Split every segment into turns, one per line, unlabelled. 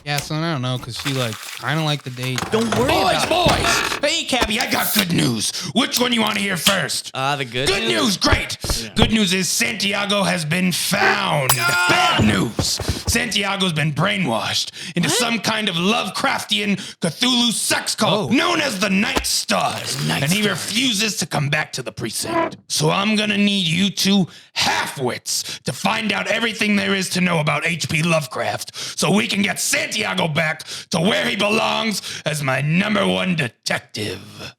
Yeah, so I don't know, because she, like, kind of like the date.
Don't worry about it.
Boys! Hey, Cappy, I got good news. Which one you want to hear first?
The good
Good news, great.
Yeah.
Good news is Santiago has been found. Bad news. Santiago's been brainwashed into some kind of Lovecraftian Cthulhu sex cult known as the Night Stars. And he refuses to come back to the precinct. So I'm gonna need you two half-wits to find out everything there is to know about HP Lovecraft so we can get Santiago back to where he belongs as my #1 detective.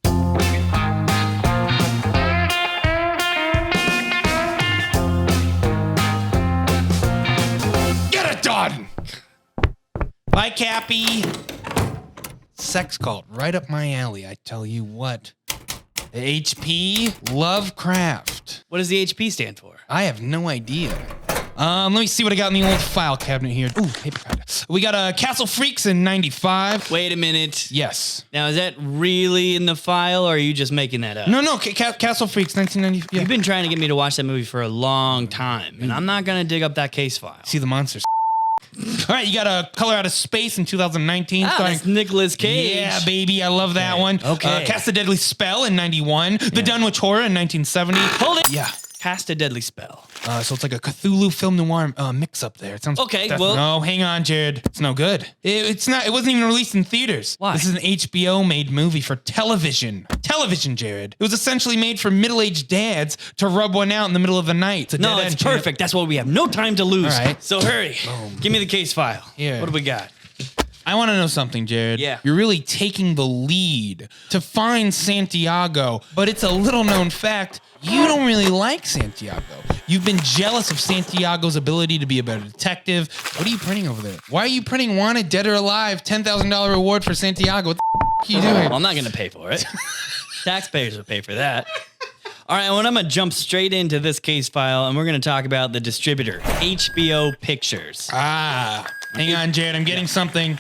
Get it done!
Bye, Cappy. Sex cult, right up my alley, I tell you what. HP Lovecraft.
What does the HP stand for?
I have no idea. Let me see what I got in the old file cabinet here. Ooh, paper pad. We got Castle Freaks in 95.
Wait a minute.
Yes.
Now, is that really in the file, or are you just making that up?
No, Castle Freaks, 1990. Yeah.
You've been trying to get me to watch that movie for a long time, and I'm not going to dig up that case file.
See the monsters. All right, you got a Color Out of Space in 2019.
That's Nicolas Cage.
Yeah, baby, I love that one.
Okay.
Cast a Deadly Spell in 91. The Dunwich Horror in 1970.
Hold it.
Yeah.
Cast a Deadly Spell.
So it's like a Cthulhu film noir mix up there. It sounds
Okay,
that's-
well-
no, hang on, Jared. It's no good. It's not. It wasn't even released in theaters.
Why?
This is an HBO made movie for television. Television, Jared. It was essentially made for middle-aged dads to rub one out in the middle of the night. It's a
No,
dead
that's
end, Jared.
perfect. That's why we have no time to lose.
All right.
So hurry. Give me the case file.
Here.
What do we got?
I want to know something, Jared.
Yeah.
You're really taking the lead to find Santiago, but it's a little known fact. You don't really like Santiago. You've been jealous of Santiago's ability to be a better detective. What are you printing over there? Why are you printing wanted, dead or alive, $10,000 reward for Santiago? What the are you doing?
Well, I'm not going to pay for it. Taxpayers will pay for that. All right, well, I'm going to jump straight into this case file, and we're going to talk about the distributor, HBO Pictures.
Hang on, Jared. I'm getting something.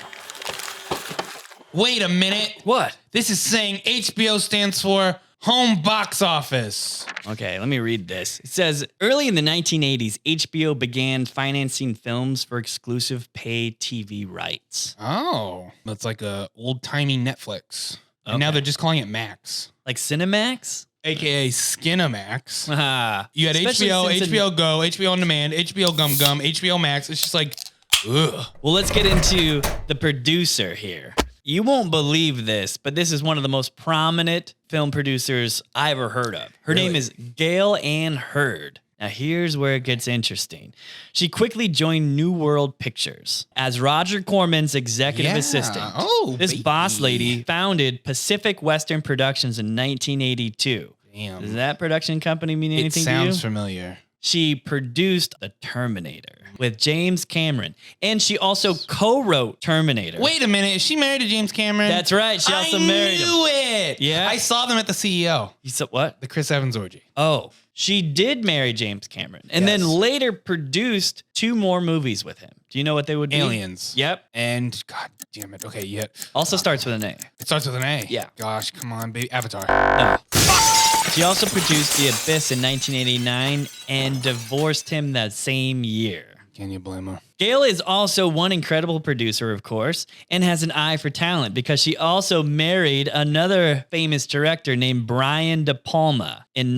Wait a minute.
What?
This is saying HBO stands for Home Box Office.
Okay, let me read this. It says, early in the 1980s, HBO began financing films for exclusive pay TV rights.
Oh, that's like a old-timey Netflix. And now they're just calling it Max.
Like Cinemax?
AKA Skinamax.
Ah,
You had
especially
HBO,
since
HBO Go, HBO On Demand, HBO Gum Gum, HBO Max. It's just like, ugh.
Well, let's get into the producer here. You won't believe this, but this is one of the most prominent film producers I ever heard of. Her name is Gail Ann Hurd. Now, here's where it gets interesting. She quickly joined New World Pictures as Roger Corman's executive assistant.
Oh,
this
baby.
boss lady founded Pacific Western Productions in 1982.
Damn.
Does that production company mean
It
anything to you?
sounds familiar.
She produced The Terminator with James Cameron, and she also co-wrote Terminator.
Wait a minute. Is she married to James Cameron?
That's right. She also married him.
I knew it.
Yeah?
I saw them at the CEO,
You said what?
the Chris Evans orgy.
Oh, she did marry James Cameron, and then later produced 2 more movies with him. Do you know what they would be?
Aliens.
Yep.
And God damn it. Okay, yeah.
Also starts with an A.
It starts with an A.
Yeah.
Gosh, come on, baby. Avatar.
No. She also produced The Abyss in 1989 and divorced him that same year.
Can you blame her?
Gail is also one incredible producer, of course, and has an eye for talent because she also married another famous director named Brian De Palma in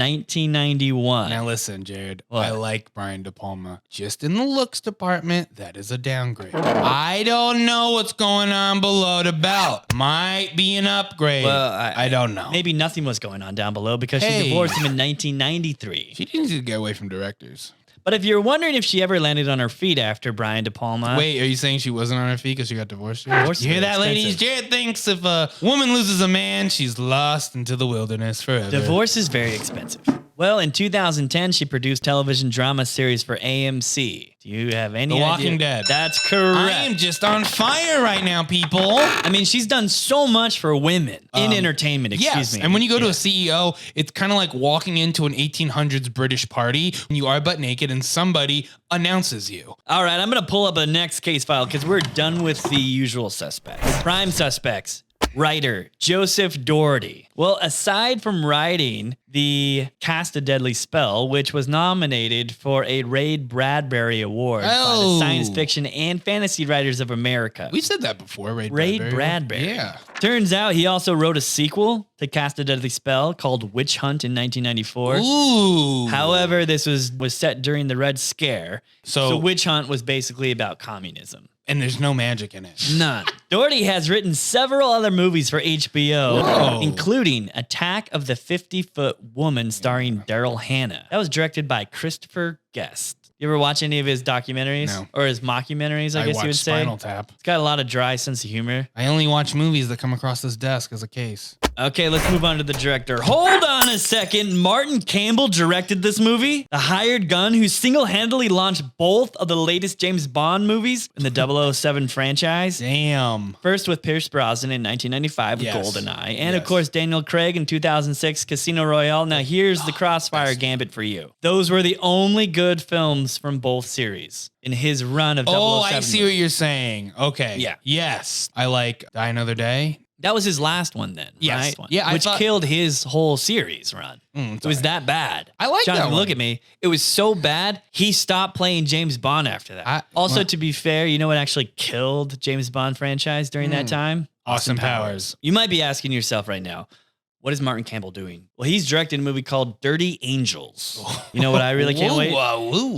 1991.
Now listen, Jared.
What?
I like Brian De Palma. Just in the looks department, that is a downgrade. I don't know what's going on below the belt. Might be an upgrade.
Well,
I don't know.
Maybe nothing was going on down below because she
Hey.
divorced him in 1993.
She needs to get away from directors.
But if you're wondering if she ever landed on her feet after Brian De Palma,
Wait, are you saying she wasn't on her feet because she got divorced?
Divorce is
You hear
very
that, ladies?
expensive.
Jared thinks if a woman loses a man, she's lost into the wilderness forever.
divorce is very expensive. Well, in 2010, she produced television drama series for AMC. Do you have any
The
idea?
Walking Dead.
That's correct.
I am just on fire right now, people.
I mean, she's done so much for women in entertainment, excuse
Yes,
me.
and when you go to a CEO, it's kind of like walking into an 1800s British party when you are butt naked and somebody announces you.
All right, I'm going to pull up a next case file because we're done with the usual suspects. Prime suspects. Writer, Joseph Doherty. Well, aside from writing the Cast a Deadly Spell, which was nominated for a Ray Bradbury Award by the Science Fiction and Fantasy Writers of America.
We said that before,
Ray Bradbury.
Yeah.
Turns out he also wrote a sequel to Cast a Deadly Spell called Witch Hunt in 1994.
Ooh.
However, this was set during the Red Scare.
So
Witch Hunt was basically about communism.
And there's no magic in it.
None. Doherty has written several other movies for HBO,
Whoa.
including Attack of the 50-Foot Woman starring Daryl Hannah. That was directed by Christopher Guest. You ever watch any of his documentaries?
No.
Or his mockumentaries, I guess you would say?
Spinal Tap.
It's got a lot of dry sense of humor.
I only watch movies that come across this desk as a case.
Okay, let's move on to the director. Hold on a second. Martin Campbell directed this movie? The hired gun who single-handedly launched both of the latest James Bond movies in the 007 franchise.
Damn.
First with Pierce Brosnan in 1995 with
Yes.
GoldenEye. And of
Yes.
course, Daniel Craig in 2006, Casino Royale. Now here's the Crossfire Gambit for you. Those were the only good films from both series in his run of 007.
Oh, I see what you're saying. Okay.
Yeah.
Yes. I like Die Another Day.
That was his last one then,
Yes.
right?
Yeah, I
Which
thought-
killed his whole series run. It was that bad.
I like that
Jonathan,
one.
look at me. It was so bad, he stopped playing James Bond after that. Also, to be fair, you know what actually killed James Bond franchise during that time?
Austin Powers.
You might be asking yourself right now, what is Martin Campbell doing? Well, he's directed a movie called Dirty Angels. You know what I really can't wait?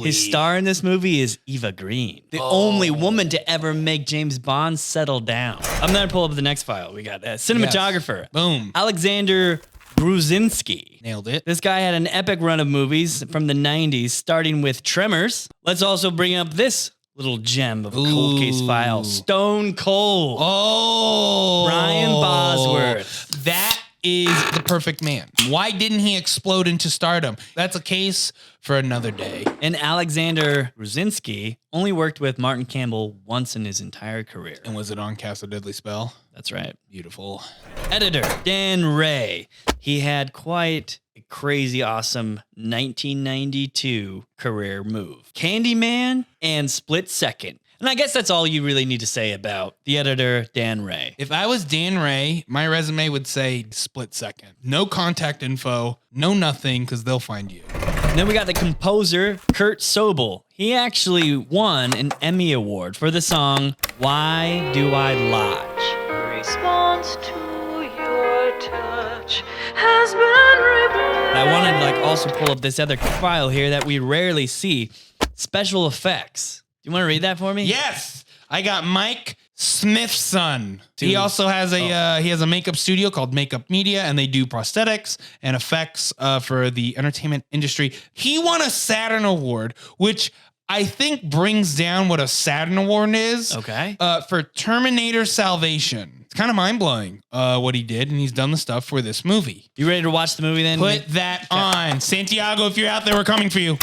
His star in this movie is Eva Green, the only woman to ever make James Bond settle down. I'm going to pull up the next file. We got cinematographer.
Boom.
Alexander Brzezinski.
Nailed it.
This guy had an epic run of movies from the 90s, starting with Tremors. Let's also bring up this little gem of a cold case file. Stone Cold.
Oh.
Brian Bosworth.
That is the perfect man. Why didn't he explode into stardom? That's a case for another day.
And Alexander Brzezinski only worked with Martin Campbell once in his entire career.
And was it on Cast a Deadly Spell?
That's right.
Beautiful.
Editor, Dan Ray. He had quite a crazy, awesome 1992 career move. Candyman and Split Second. And I guess that's all you really need to say about the editor, Dan Ray.
If I was Dan Ray, my resume would say Split Second. No contact info, no nothing, because they'll find you.
And then we got the composer, Kurt Sobel. He actually won an Emmy Award for the song, Why Do I Lie?
Response to your touch has been revealed.
I wanted to also pull up this other file here that we rarely see. Special effects. Do you want to read that for me?
Yes, I got Mike Smith's son. He also has a makeup studio called Makeup Media, and they do prosthetics and effects for the entertainment industry. He won a Saturn Award, which I think brings down what a Saturn Award is.
Okay.
For Terminator Salvation. It's kind of mind blowing what he did, and he's done the stuff for this movie.
You ready to watch the movie then?
Put that on, Santiago. If you're out there, we're coming for you.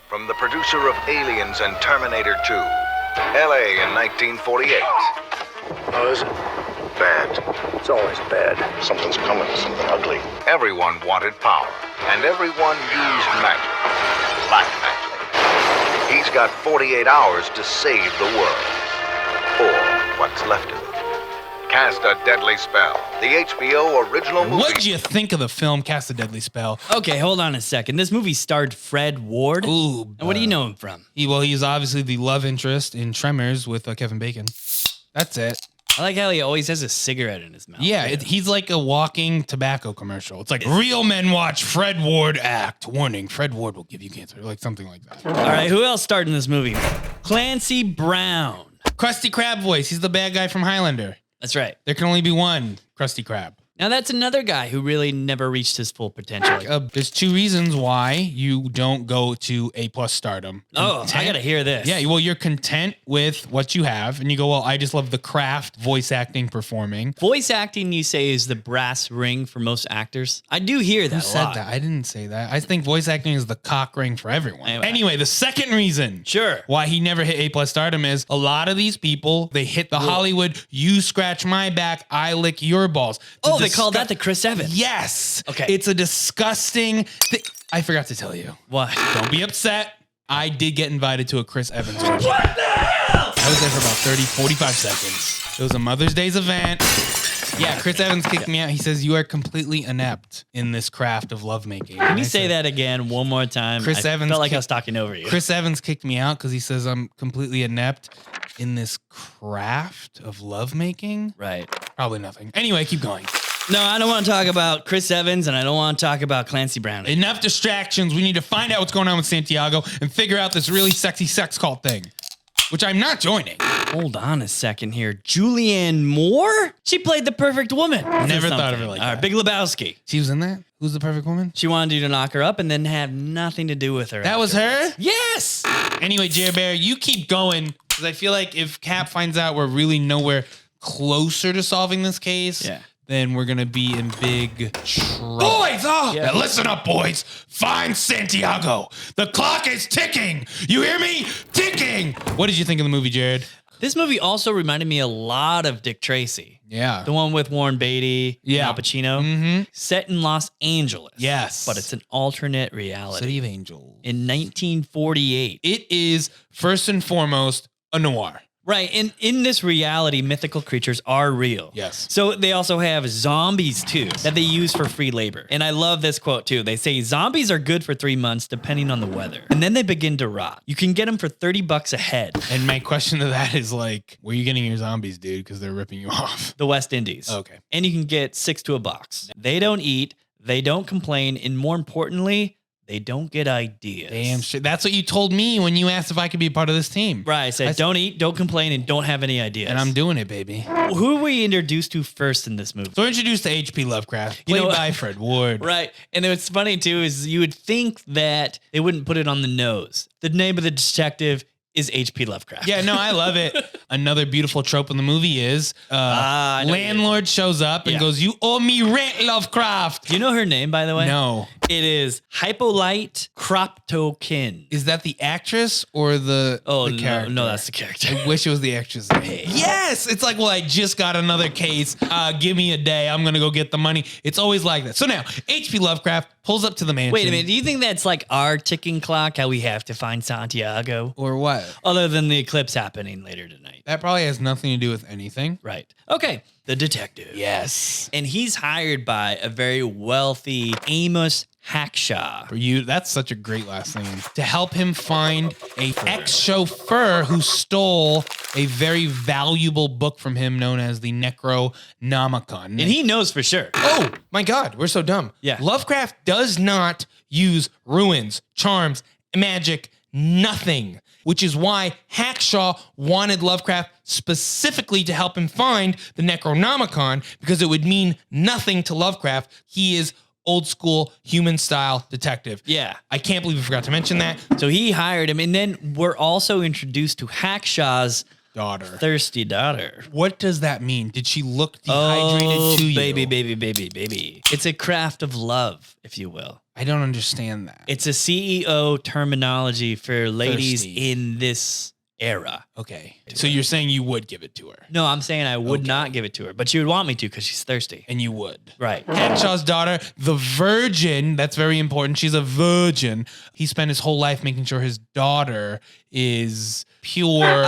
From the producer of Aliens and Terminator 2, LA in 1948.
How is it?
Bad.
It's always bad.
Something's coming, something ugly. Everyone wanted power, and everyone used magic. Black magic. He's got 48 hours to save the world. Or what's left of it. Cast a Deadly Spell, the HBO original movie.
What'd you think of the film Cast a Deadly Spell?
Okay, hold on a second. This movie starred Fred Ward.
Ooh.
And what do you know him from?
He's obviously the love interest in Tremors with Kevin Bacon. That's it.
I like how he always has a cigarette in his mouth.
Yeah, he's like a walking tobacco commercial. It's like real men watch Fred Ward act. Warning, Fred Ward will give you cancer. Like something like that.
All right, who else starred in this movie? Clancy Brown.
Krusty Krab voice. He's the bad guy from Highlander.
That's right.
There can only be one Krusty Krab.
Now that's another guy who really never reached his full potential.
There's two reasons why you don't go to A+ stardom.
I gotta hear this.
Yeah, well, you're content with what you have, and you go, well, I just love the craft, voice acting, performing.
Voice acting, you say, is the brass ring for most actors. I do hear that.
Who said that? I didn't say that. I think voice acting is the cock ring for everyone. Anyway, the second reason why he never hit A+ stardom is a lot of these people, they hit the Hollywood, you scratch my back, I lick your balls.
They call that the Chris Evans.
Yes.
Okay.
It's a disgusting thing. I forgot to tell you.
What?
Don't be upset. I did get invited to a Chris Evans show.
What the hell?
I was there for about 30, 45 seconds. It was a Mother's Day's event. Yeah, Chris Evans kicked me out. He says, you are completely inept in this craft of lovemaking.
Can you say that again one more time?
Chris
I
Evans
felt like I was talking over you.
Chris Evans kicked me out because he says I'm completely inept in this craft of lovemaking.
Right.
Probably nothing. Anyway, keep going.
No, I don't want to talk about Chris Evans, and I don't want to talk about Clancy Brown.
Enough distractions. We need to find out what's going on with Santiago and figure out this really sexy sex cult thing, which I'm not joining.
Hold on a second here. Julianne Moore? She played the perfect woman.
Never thought of her like
All right,
that.
Big Lebowski.
She was in that? Who's the perfect woman?
She wanted you to knock her up and then have nothing to do with her.
That was her?
Yes.
Anyway, Jer Bear, you keep going because I feel like if Cap finds out we're really nowhere closer to solving this case, then we're going to be in big trouble.
Boys, now listen up, boys. Find Santiago. The clock is ticking. You hear me? Ticking.
What did you think of the movie, Jared?
This movie also reminded me a lot of Dick Tracy.
Yeah.
The one with Warren Beatty, Al Pacino.
Mm-hmm.
Set in Los Angeles.
Yes.
But it's an alternate reality.
City of Angels.
In 1948.
It is, first and foremost, a noir.
Right. And in this reality, mythical creatures are real.
Yes.
So they also have zombies too that they use for free labor. And I love this quote too. They say zombies are good for 3 months depending on the weather. And then they begin to rot. You can get them for $30 a head.
And my question to that is like, where are you getting your zombies, dude? Because they're ripping you off.
The West Indies.
Okay.
And you can get 6 to a box. They don't eat. They don't complain. And more importantly, they don't get ideas.
Damn shit. That's what you told me when you asked if I could be a part of this team.
Right. I said, don't eat, don't complain, and don't have any ideas.
And I'm doing it, baby.
Who are we introduced to first in this movie?
So we're introduced to HP Lovecraft, played by Fred Ward.
Right. And what's funny, too, is you would think that they wouldn't put it on the nose. The name of the detective is HP Lovecraft.
Yeah, no, I love it. Another beautiful trope in the movie is landlord shows up and goes, you owe me rent, Lovecraft.
Do you know her name, by the way?
No.
It is Hippolyte Kropotkin.
Is that the actress or the character?
No, that's the character.
I wish it was the actress name. Yes! It's like, well, I just got another case. Give me a day. I'm going to go get the money. It's always like that. So now, HP Lovecraft pulls up to the mansion.
Wait a minute. Do you think that's like our ticking clock, how we have to find Santiago?
Or what?
Other than the eclipse happening later tonight.
That probably has nothing to do with anything.
Right. Okay. The detective.
Yes.
And he's hired by a very wealthy Amos Hackshaw.
For you, that's such a great last name. To help him find a ex-chauffeur who stole a very valuable book from him known as the Necronomicon.
And he knows for sure.
Oh, my God, we're so dumb.
Yeah.
Lovecraft does not use ruins, charms, magic, nothing. Which is why Hackshaw wanted Lovecraft specifically to help him find the Necronomicon, because it would mean nothing to Lovecraft. He is old school human style detective.
Yeah.
I can't believe we forgot to mention that.
So he hired him. And then we're also introduced to Hackshaw's
Daughter.
thirsty daughter.
What does that mean? Did she look dehydrated to you?
Baby. It's a craft of love, if you will.
I don't understand that.
It's a CEO terminology for ladies
Thirsty.
in this era.
Okay. So you're saying you would give it to her.
No, I'm saying I would not give it to her, but she would want me to because she's thirsty.
And you would.
Right.
Hagshaw's daughter, the virgin, that's very important. She's a virgin. He spent his whole life making sure his daughter is pure or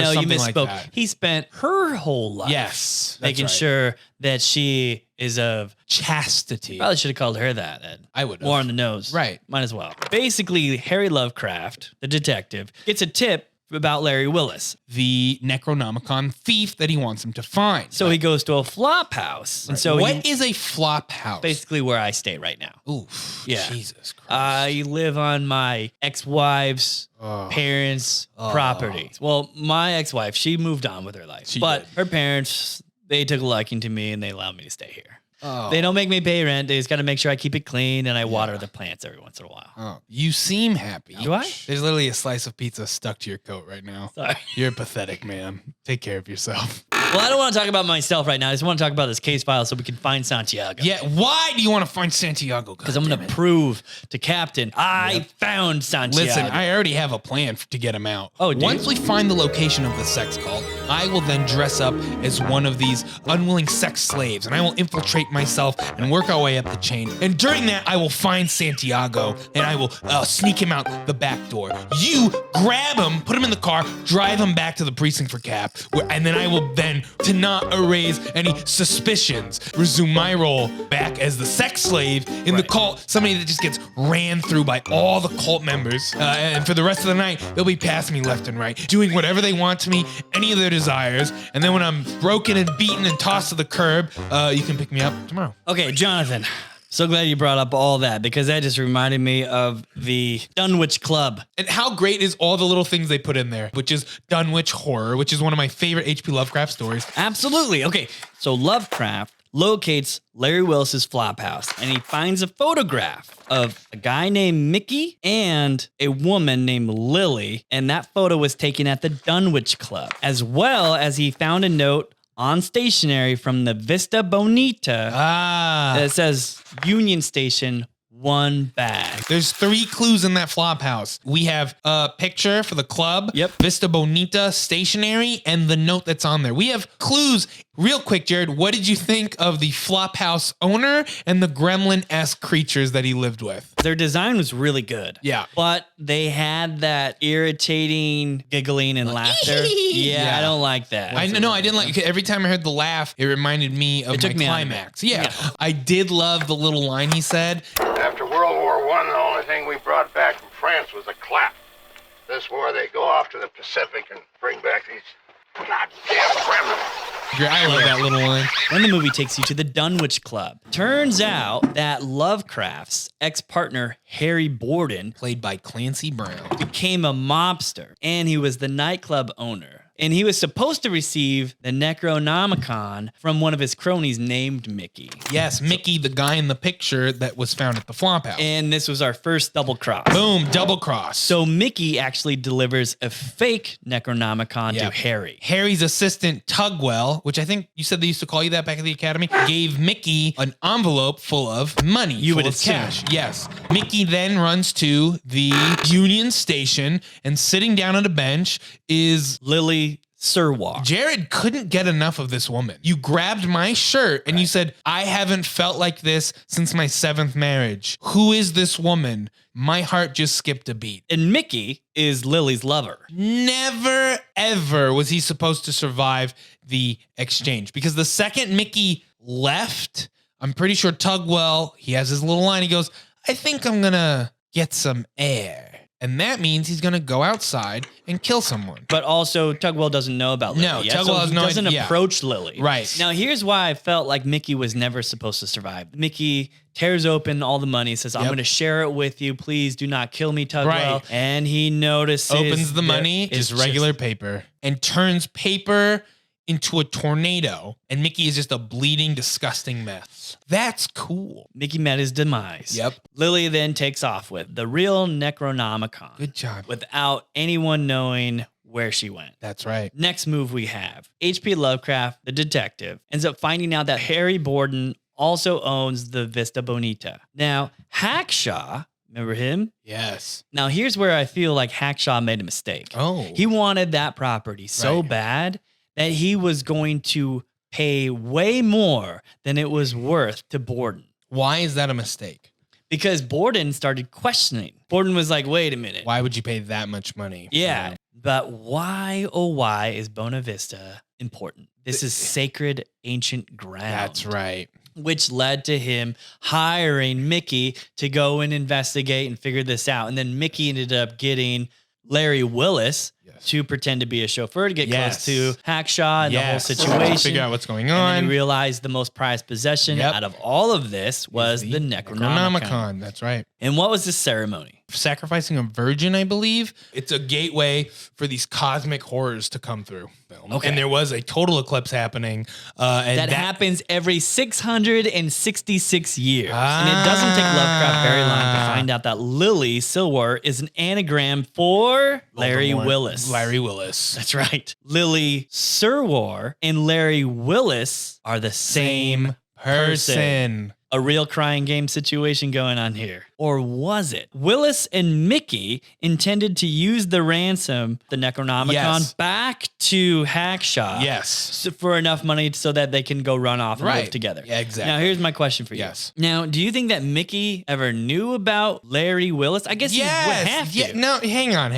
No,
something
you misspoke.
like that.
He spent her whole life
Yes. that's
making
right.
sure that she is of
Chastity.
Probably should have called her that then.
I would have.
More on the nose.
Right.
Might as well. Basically, Harry Lovecraft, the detective, gets a tip about Larry Willis.
The Necronomicon thief that he wants him to find.
So he goes to a flop house. And so
what is a flop house?
basically where I stay right now.
Oof.
Yeah.
Jesus Christ.
I live on my ex-wife's parents' property. Well, my ex-wife, she moved on with her life.
She
but
did.
her parents, they took a liking to me and they allowed me to stay here.
Oh.
They don't make me pay rent. They just got to make sure I keep it clean and I water the plants every once in a while.
Oh, you seem happy.
Do I?
There's literally a slice of pizza stuck to your coat right now.
Sorry.
You're pathetic, man. Take care of yourself.
Well, I don't want to talk about myself right now. I just want to talk about this case file so we can find Santiago.
Yeah, why do you want to find Santiago?
Because I'm going to prove to Captain I found Santiago.
Listen, I already have a plan to get him out.
Oh, do you?
Once we find the location of the sex cult, I will then dress up as one of these unwilling sex slaves, and I will infiltrate myself and work our way up the chain. And during that, I will find Santiago, and I will sneak him out the back door. You grab him, put him in the car, drive him back to the precinct for Cap, and then I will then, to not erase any suspicions, resume my role back as the sex slave in the cult, somebody that just gets ran through by all the cult members. And for the rest of the night, they'll be passing me left and right, doing whatever they want to me, any of their desires. And then when I'm broken and beaten and tossed to the curb, you can pick me up tomorrow.
Okay, Jonathan. So glad you brought up all that because that just reminded me of the Dunwich Club.
And how great is all the little things they put in there, which is Dunwich Horror, which is one of my favorite HP Lovecraft stories.
Absolutely. Okay, so Lovecraft locates Larry Willis's flop house and he finds a photograph of a guy named Mickey and a woman named Lily. And that photo was taken at the Dunwich Club, as well as he found a note on stationery from the Vista Bonita that says Union Station, 1 bag.
There's 3 clues in that flop house. We have a picture for the club, Vista Bonita stationery, and the note that's on there. We have clues. Real quick, Jared, what did you think of the flop house owner and the gremlin-esque creatures that he lived with?
Their design was really good.
Yeah.
But they had that irritating giggling and laughter. Yeah, I don't like that.
I didn't like it. Every time I heard the laugh, it reminded me of my climax. Yeah. I did love the little line he said.
After World War I, the only thing we brought back from France was a clap. This war, they go off to the Pacific and bring back these goddamn gremlins.
I love that little line.
Then the movie takes you to the Dunwich Club. Turns out that Lovecraft's ex-partner, Harry Borden,
Played by Clancy Brown.
became a mobster, and he was the nightclub owner. And he was supposed to receive the Necronomicon from one of his cronies named Mickey.
Yes, Mickey, the guy in the picture that was found at the flop house.
And this was our first double cross.
Boom, double cross.
So Mickey actually delivers a fake Necronomicon to Harry.
Harry's assistant, Tugwell, which I think you said they used to call you that back at the academy, gave Mickey an envelope full of money.
You would
full of
assume.
cash. Yes. Mickey then runs to the Union Station, and sitting down on a bench is
Lily Sirwar.
Jared couldn't get enough of this woman. You grabbed my shirt and you said, I haven't felt like this since my 7th marriage. Who is this woman? My heart just skipped a beat.
And Mickey is Lily's lover.
Never, ever was he supposed to survive the exchange, because the second Mickey left, I'm pretty sure Tugwell, he has his little line. He goes, I think I'm going to get some air. And that means he's going to go outside and kill someone.
But also, Tugwell doesn't know about Lily
No,
yet,
Tugwell
so
has
he
no
doesn't
idea.
approach Lily.
Right.
Now, here's why I felt like Mickey was never supposed to survive. Mickey tears open all the money, says, I'm going to share it with you. Please do not kill me, Tugwell.
Right.
And he notices.
Opens the money,
is
just regular paper, and turns paper into a tornado. And Mickey is just a bleeding, disgusting mess. That's cool.
Mickey met his demise.
Yep.
Lily then takes off with the real Necronomicon.
Good job.
Without anyone knowing where she went.
That's right.
Next move we have. HP Lovecraft, the detective, ends up finding out that Harry Borden also owns the Vista Bonita. Now, Hackshaw, remember him?
Yes.
Now, here's where I feel like Hackshaw made a mistake.
Oh.
He wanted that property so bad that he was going to pay way more than it was worth to Borden.
Why is that a mistake?
Because Borden started questioning. Borden was like, wait a minute.
Why would you pay that much money?
Yeah. But why, oh, why is Bona Vista important? This is sacred ancient ground.
That's right.
Which led to him hiring Mickey to go and investigate and figure this out. And then Mickey ended up getting Larry Willis to pretend to be a chauffeur to get close to Hackshaw and the whole situation.
Figure out what's going on.
And then he realized the most prized possession out of all of this was the Necronomicon.
That's right.
And what was this ceremony?
Sacrificing a virgin, I believe. It's a gateway for these cosmic horrors to come through.
Okay.
And there was a total eclipse happening. And
that happens every 666 years. And it doesn't take Lovecraft very long to find out that Lily Silwar is an anagram for Larry Willis.
Larry Willis.
That's right. Lily Silwar and Larry Willis are the same person. a real crying game situation going on here? Or was it? Willis and Mickey intended to use the ransom, the Necronomicon,
Yes.
back to Hackshaw.
Yes.
For enough money so that they can go run off and live
Right.
together.
Yeah, exactly.
Now, here's my question for you.
Yes.
Now, do you think that Mickey ever knew about Larry Willis? I guess he would have to.
Yeah, no, hang on.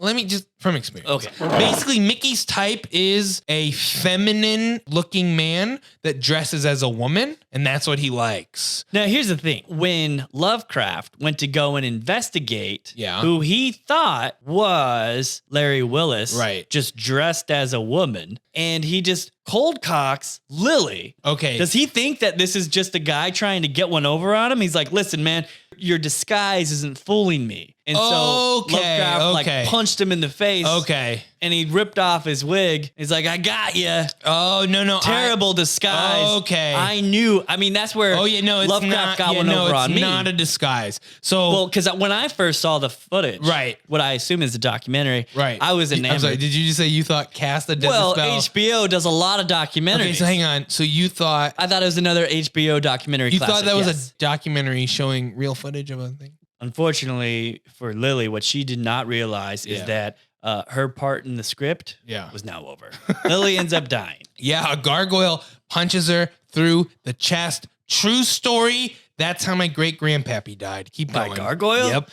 Let me just, from experience.
Okay.
Basically, Mickey's type is a feminine looking man that dresses as a woman, and that's what he likes.
Now, here's the thing. When Lovecraft went to go and investigate
Yeah.
who he thought was Larry Willis,
Right.
just dressed as a woman, and he just cold cocks Lily.
Okay.
Does he think that this is just a guy trying to get one over on him? He's like, listen, man, your disguise isn't fooling me. And so
Okay,
Lovecraft
okay.
like punched him in the face.
Okay.
And he ripped off his wig. He's like, I got you.
Oh, no.
Terrible disguise.
Okay.
I knew. I mean, that's where
Oh, yeah, no, it's
Lovecraft
not.
got
yeah,
one
no,
over
it's
on me.
not a disguise. So,
Well, because when I first saw the footage,
Right.
what I assume is a documentary,
right.
I was enamored.
I'm sorry, did you just say you thought Cast the Deadly
well,
Spell?
HBO does a lot of documentaries.
Okay, so hang on. So you thought
I thought it was another HBO documentary.
you
classic,
thought that was
yes.
a documentary showing real footage of a thing?
Unfortunately for Lily, what she did not realize is
Yeah.
that her part in the script
Yeah.
was now over. Lily ends up dying.
Yeah, a gargoyle punches her through the chest. True story. That's how my great grandpappy died. Keep
By
going.
gargoyle?
Yep.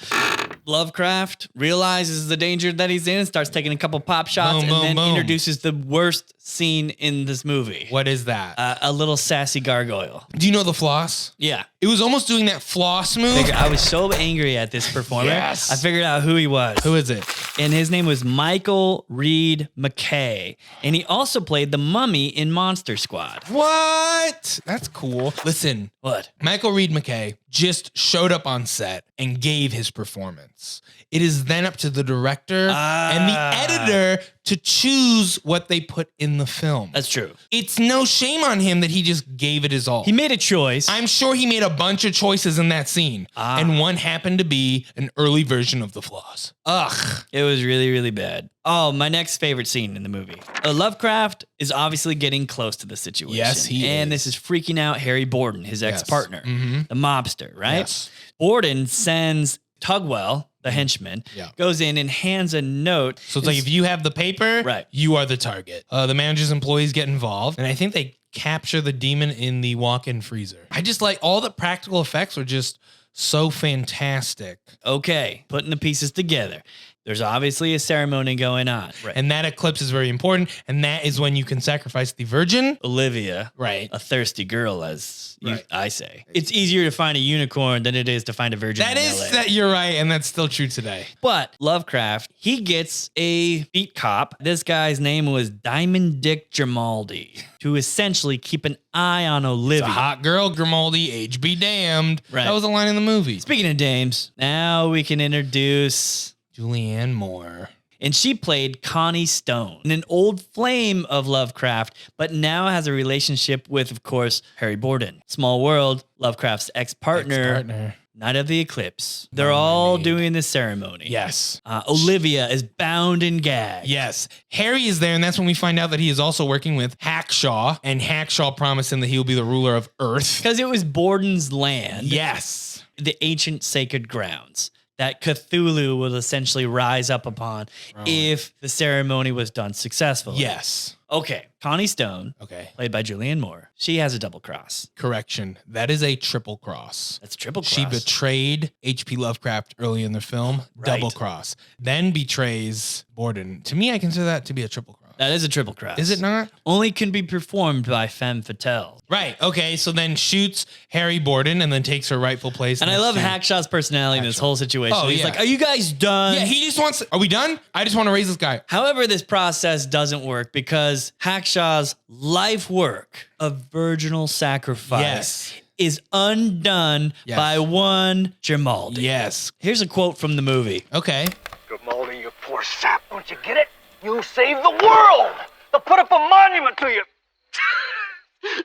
Lovecraft realizes the danger that he's in, starts taking a couple pop shots,
Boom,
and
boom,
then
boom.
introduces the worst scene in this movie.
What is that?
A little sassy gargoyle.
Do you know the floss?
Yeah.
It was almost doing that floss move.
I was so angry at this performer.
Yes.
I figured out who he was.
Who is it?
And his name was Michael Reed McKay. And he also played the mummy in Monster Squad.
What? That's cool. Listen,
What?
Michael Reed McKay just showed up on set and gave his performance. It is then up to the director and the editor to choose what they put in the film.
That's true.
It's no shame on him that he just gave it his all.
He made a choice.
I'm sure he made a bunch of choices in that scene, and one happened to be an early version of the floss. Ugh.
It was really, really bad. Oh, my next favorite scene in the movie. Lovecraft is obviously getting close to the situation.
Yes, he
And
is.
this is freaking out Harry Borden, his ex-partner, the mobster, right?
Yes.
Borden sends Tugwell, the henchman,
Yeah.
goes in and hands a note.
So it's like if you have the paper,
Right.
you are the target. The manager's employees get involved, and I think they capture the demon in the walk-in freezer. I just like all the practical effects were just so fantastic.
Okay, putting the pieces together. There's obviously a ceremony going on. Right.
And that eclipse is very important, and that is when you can sacrifice the virgin.
Olivia,
Right.
a thirsty girl, as
Right.
I say. It's easier to find a unicorn than it is to find a virgin
That
in
is
LA.
that you're right, and that's still true today.
But Lovecraft, he gets a beat cop. This guy's name was Diamond Dick Grimaldi, to essentially keep an eye on Olivia.
A hot girl, Grimaldi, age be damned.
Right.
That was a line in the movie.
Speaking of dames, now we can introduce...
Julianne Moore.
And she played Connie Stone, an old flame of Lovecraft, but now has a relationship with, of course, Harry Borden. Small world, Lovecraft's ex-partner, Night of the Eclipse. They're all doing this ceremony.
Yes.
Olivia is bound and gagged.
Yes. Harry is there, and that's when we find out that he is also working with Hackshaw, and Hackshaw promised him that he will be the ruler of Earth.
Because it was Borden's land.
Yes.
The ancient sacred grounds that Cthulhu will essentially rise up upon if the ceremony was done successfully.
Yes.
Okay, Connie Stone,
Okay.
played by Julianne Moore, she has a double cross.
Correction. That is a triple cross.
That's triple cross.
She betrayed HP Lovecraft early in the film.
Right.
Double cross. Then betrays Borden. To me, I consider that to be a triple cross.
That is a triple cross.
Is it not?
Only can be performed by femme fatale.
Right. Okay. So then shoots Harry Borden and then takes her rightful place.
And I
next
love
to-
Hackshaw's personality in this whole situation.
Oh,
He's
yeah.
like, are you guys done?
Yeah, he just wants. Are we done? I just want to raise this guy.
However, this process doesn't work because Hackshaw's life work of virginal sacrifice
Yes.
is undone
Yes.
by one Grimaldi.
Yes.
Here's a quote from the movie.
Okay.
Grimaldi, you poor sap. Don't you get it? You saved the world. They'll put up a monument to you.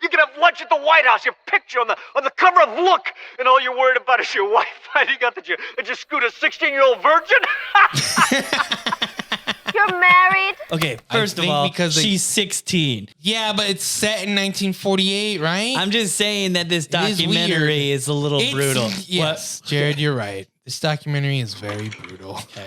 You can have lunch at the White House, your picture on the cover of Look, and all you're worried about is your wife finding out that you screwed a 16-year-old virgin.
You're married?
Okay,
I
first of
think
all,
because they-
she's 16.
Yeah, but it's set in 1948, right?
I'm just saying that this
is weird.
documentary is a little brutal.
Yes, Jared, you're right. This documentary is very brutal. Okay.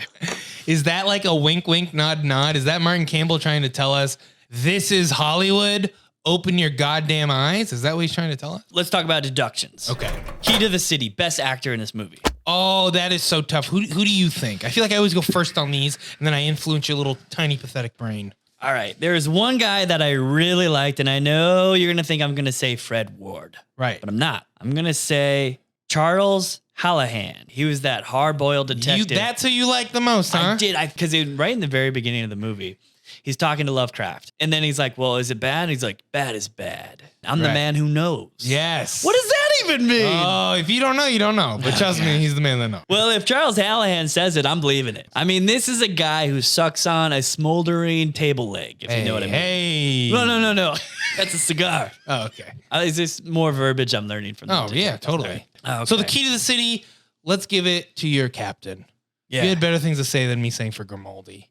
Is that like a wink, wink, nod, nod? Is that Martin Campbell trying to tell us this is Hollywood? Open your goddamn eyes. Is that what he's trying to tell us?
Let's talk about deductions.
Okay.
Key to the City, best actor in this movie.
Oh, that is so tough. Who do you think? I feel like I always go first on these, and then I influence your little tiny pathetic brain.
All right, there is one guy that I really liked, and I know you're gonna think I'm gonna say Fred Ward,
Right.
but I'm not. I'm gonna say Charles Hallahan. He was that hard-boiled detective.
That's who you like the most, huh?
I did, because right in the very beginning of the movie, he's talking to Lovecraft, and then he's like, "Well, is it bad?" And he's like, "Bad is bad. I'm the
Right.
man who knows."
Yes.
What does that even mean?
Oh, if you don't know, you don't know. But trust me, he's the man that knows.
Well, if Charles Hallahan says it, I'm believing it. I mean, this is a guy who sucks on a smoldering table leg, if you know what I mean.
Hey.
No. That's a cigar.
Oh, okay.
Is this more verbiage I'm learning from
Oh,
them?
yeah, totally.
Okay.
So the key to the city, let's give it to your captain.
Yeah.
You had better things to say than me saying for Grimaldi.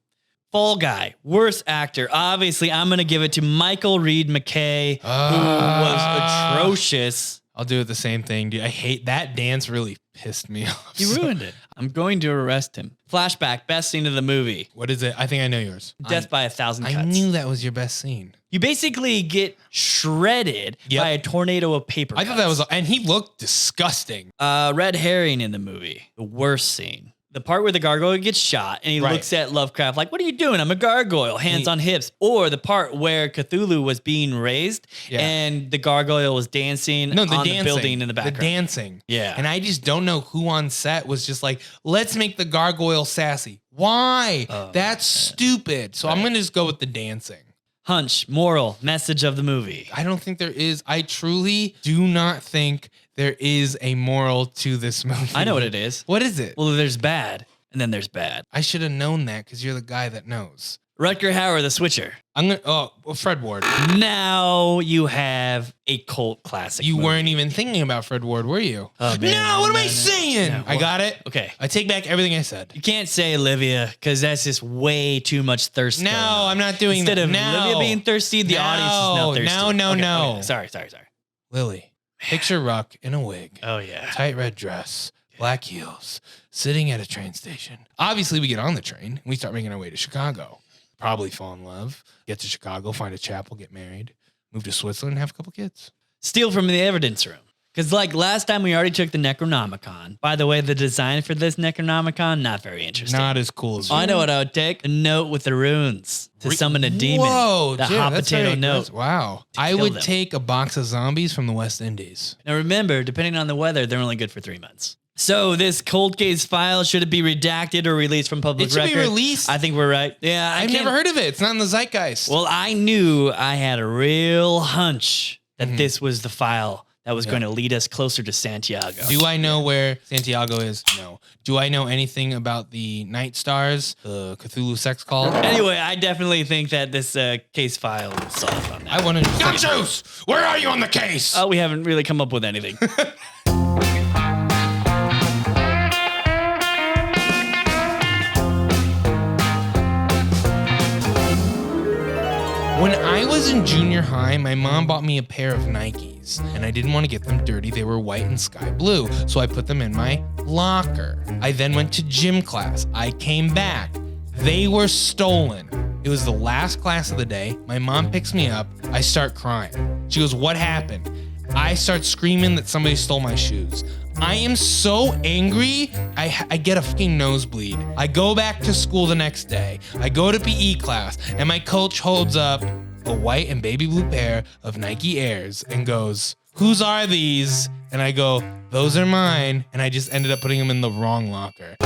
Fall Guy, worst actor. Obviously, I'm going to give it to Michael Reed McKay, who was atrocious.
I'll do it the same thing, dude. I hate that dance. Really pissed me off.
He ruined it. I'm going to arrest him. Flashback, best scene of the movie.
What is it? I think I know yours.
Death by 1,000 cuts.
I knew that was your best scene.
You basically get shredded by a tornado of paper
I thought that was, and he looked disgusting.
red herring in the movie. The worst scene. The part where the gargoyle gets shot and he
Right.
looks at Lovecraft like, "What are you doing? I'm a gargoyle, hands on hips." Or the part where Cthulhu was being raised and the gargoyle was dancing
No, the
on
dancing.
the building in the background.
The dancing.
Yeah.
And I just don't know who on set was just like, let's make the gargoyle sassy. Why? That's stupid. So I'm going to just go with the dancing.
Hunch, moral, message of the movie.
I don't think there is. I truly do not think there is a moral to this movie.
I know what it is.
What is it?
Well, there's bad, and then there's bad.
I should have known that because you're the guy that knows.
Rutger Hauer, the Switcher.
Well, Fred Ward.
Now you have a cult classic.
You
movie.
weren't even thinking about Fred Ward, were you?
Oh, man,
no, what am I
no.
saying?
No,
I got it.
Okay.
I take back everything I said.
You can't say Olivia because that's just way too much thirst.
No,
going on.
I'm not doing
Instead
that.
of
No.
Olivia being thirsty, the audience is now thirsty.
No.
Okay. Sorry.
Lily, picture Ruck in a wig,
Oh, yeah.
tight red dress, black heels, sitting at a train station. Obviously, we get on the train and we start making our way to Chicago. Probably fall in love, get to Chicago, find a chapel, get married, move to Switzerland, have a couple kids.
Steal from the evidence room. Because like last time we already took the Necronomicon. By the way, the design for this Necronomicon, not very interesting.
Not as cool as
I know what I would take. A note with the runes to summon a demon.
Whoa,
the
Jim,
hot
that's
potato
very
note.
aggressive. Wow. I
kill
would
them.
take a box of zombies from the West Indies.
Now remember, depending on the weather, they're only good for 3 months. So this cold case file, should it be redacted or released from public
It should
record?
be released.
I think we're right. Yeah,
I've never heard of it. It's not in the zeitgeist.
Well, I knew I had a real hunch that this was the file that was going to lead us closer to Santiago.
Do I know where Santiago is? No. Do I know anything about the Night Stars, the Cthulhu sex cult?
Anyway, I definitely think that this case file will solve on that.
I want to.
Gumshoes, where are you on the case?
We haven't really come up with anything.
When I was in junior high, my mom bought me a pair of Nikes, and I didn't want to get them dirty. They were white and sky blue, so I put them in my locker. I then went to gym class. I came back. They were stolen. It was the last class of the day. My mom picks me up. I start crying. She goes, "What happened?" I start screaming that somebody stole my shoes. I am so angry, I get a fucking nosebleed. I go back to school the next day. I go to PE class, and my coach holds up a white and baby blue pair of Nike Airs and goes, "Whose are these?" And I go, "Those are mine." And I just ended up putting them in the wrong locker.